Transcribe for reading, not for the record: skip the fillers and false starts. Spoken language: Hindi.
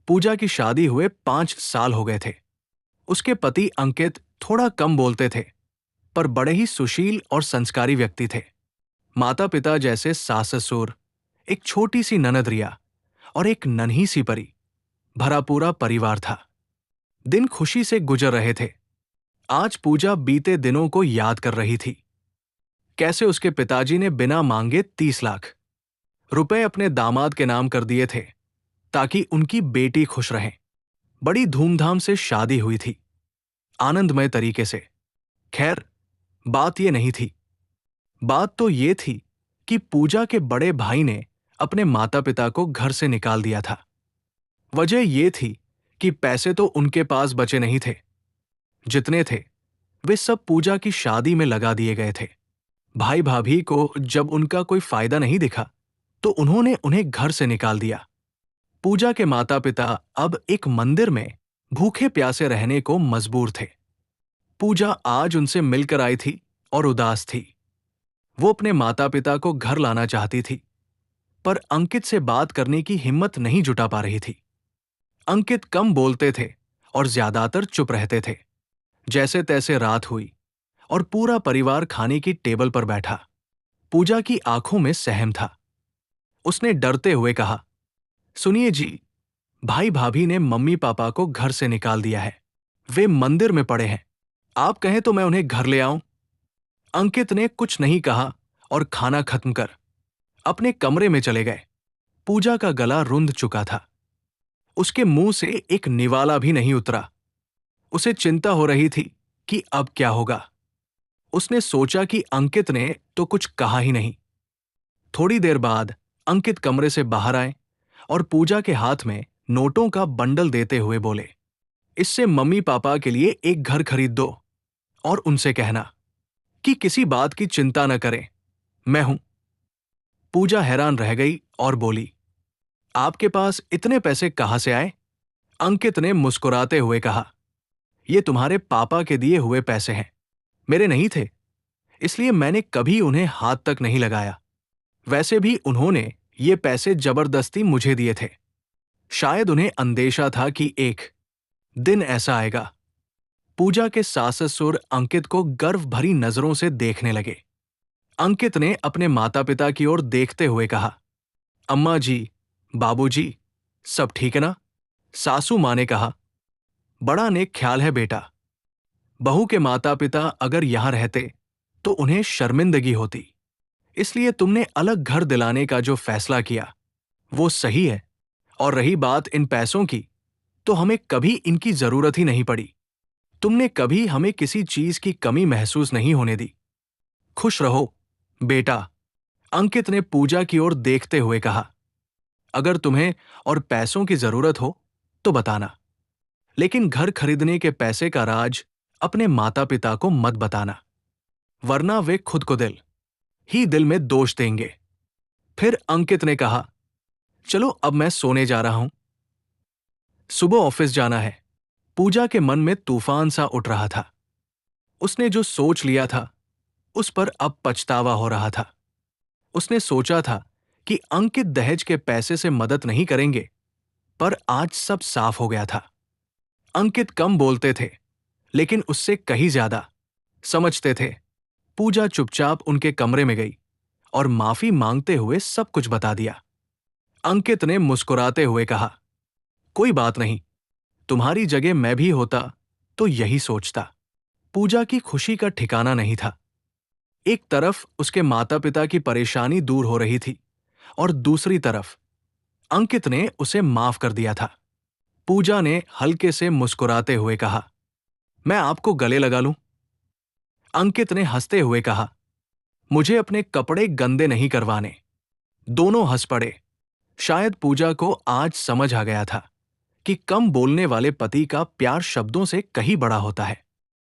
पूजा की शादी हुए 5 साल हो गए थे। उसके पति अंकित थोड़ा कम बोलते थे, पर बड़े ही सुशील और संस्कारी व्यक्ति थे। माता पिता जैसे सास ससुर, एक छोटी सी ननद रिया और एक नन्ही सी परी, भरा पूरा परिवार था। दिन खुशी से गुजर रहे थे। आज पूजा बीते दिनों को याद कर रही थी। कैसे उसके पिताजी ने बिना मांगे 30 लाख रुपए अपने दामाद के नाम कर दिए थे, ताकि उनकी बेटी खुश रहे। बड़ी धूमधाम से शादी हुई थी, आनंदमय तरीके से। खैर, बात ये नहीं थी। बात तो ये थी कि पूजा के बड़े भाई ने अपने माता पिता को घर से निकाल दिया था। वजह ये थी कि पैसे तो उनके पास बचे नहीं थे। जितने थे वे सब पूजा की शादी में लगा दिए गए थे। भाई भाभी को जब उनका कोई फायदा नहीं दिखा, तो उन्होंने उन्हें घर से निकाल दिया। पूजा के माता पिता अब एक मंदिर में भूखे प्यासे रहने को मजबूर थे। पूजा आज उनसे मिलकर आई थी और उदास थी। वो अपने माता पिता को घर लाना चाहती थी, पर अंकित से बात करने की हिम्मत नहीं जुटा पा रही थी। अंकित कम बोलते थे और ज्यादातर चुप रहते थे। जैसे तैसे रात हुई और पूरा परिवार खाने की टेबल पर बैठा। पूजा की आंखों में सहम था। उसने डरते हुए कहा, सुनिए जी, भाई भाभी ने मम्मी पापा को घर से निकाल दिया है। वे मंदिर में पड़े हैं। आप कहें तो मैं उन्हें घर ले आऊं? अंकित ने कुछ नहीं कहा और खाना खत्म कर अपने कमरे में चले गए। पूजा का गला रुंध चुका था। उसके मुंह से एक निवाला भी नहीं उतरा। उसे चिंता हो रही थी कि अब क्या होगा। उसने सोचा कि अंकित ने तो कुछ कहा ही नहीं। थोड़ी देर बाद अंकित कमरे से बाहर आए और पूजा के हाथ में नोटों का बंडल देते हुए बोले, इससे मम्मी पापा के लिए एक घर खरीद दो और उनसे कहना कि किसी बात की चिंता न करें, मैं हूं। पूजा हैरान रह गई और बोली, आपके पास इतने पैसे कहां से आए? अंकित ने मुस्कुराते हुए कहा, ये तुम्हारे पापा के दिए हुए पैसे हैं, मेरे नहीं थे, इसलिए मैंने कभी उन्हें हाथ तक नहीं लगाया। वैसे भी उन्होंने ये पैसे जबरदस्ती मुझे दिए थे। शायद उन्हें अंदेशा था कि एक दिन ऐसा आएगा। पूजा के सास ससुर अंकित को गर्व भरी नजरों से देखने लगे। अंकित ने अपने माता पिता की ओर देखते हुए कहा, अम्मा जी, बाबूजी, सब ठीक है ना? सासू मां ने कहा, बड़ा नेक ख्याल है बेटा। बहू के माता पिता अगर यहां रहते तो उन्हें शर्मिंदगी होती, इसलिए तुमने अलग घर दिलाने का जो फैसला किया वो सही है। और रही बात इन पैसों की, तो हमें कभी इनकी जरूरत ही नहीं पड़ी। तुमने कभी हमें किसी चीज की कमी महसूस नहीं होने दी। खुश रहो बेटा। अंकित ने पूजा की ओर देखते हुए कहा, अगर तुम्हें और पैसों की जरूरत हो तो बताना, लेकिन घर खरीदने के पैसे का राज अपने माता पिता को मत बताना, वरना वे खुद को दिल में दोष देंगे। फिर अंकित ने कहा, चलो अब मैं सोने जा रहा हूं, सुबह ऑफिस जाना है। पूजा के मन में तूफान सा उठ रहा था। उसने जो सोच लिया था उस पर अब पछतावा हो रहा था। उसने सोचा था कि अंकित दहेज के पैसे से मदद नहीं करेंगे, पर आज सब साफ हो गया था। अंकित कम बोलते थे, लेकिन उससे कहीं ज्यादा समझते थे। पूजा चुपचाप उनके कमरे में गई और माफी मांगते हुए सब कुछ बता दिया। अंकित ने मुस्कुराते हुए कहा, कोई बात नहीं, तुम्हारी जगह मैं भी होता तो यही सोचता। पूजा की खुशी का ठिकाना नहीं था। एक तरफ उसके माता पिता की परेशानी दूर हो रही थी और दूसरी तरफ अंकित ने उसे माफ कर दिया था। पूजा ने हल्के से मुस्कुराते हुए कहा, मैं आपको गले लगा लूं? अंकित ने हंसते हुए कहा, मुझे अपने कपड़े गंदे नहीं करवाने। दोनों हंस पड़े। शायद पूजा को आज समझ आ गया था कि कम बोलने वाले पति का प्यार शब्दों से कहीं बड़ा होता है।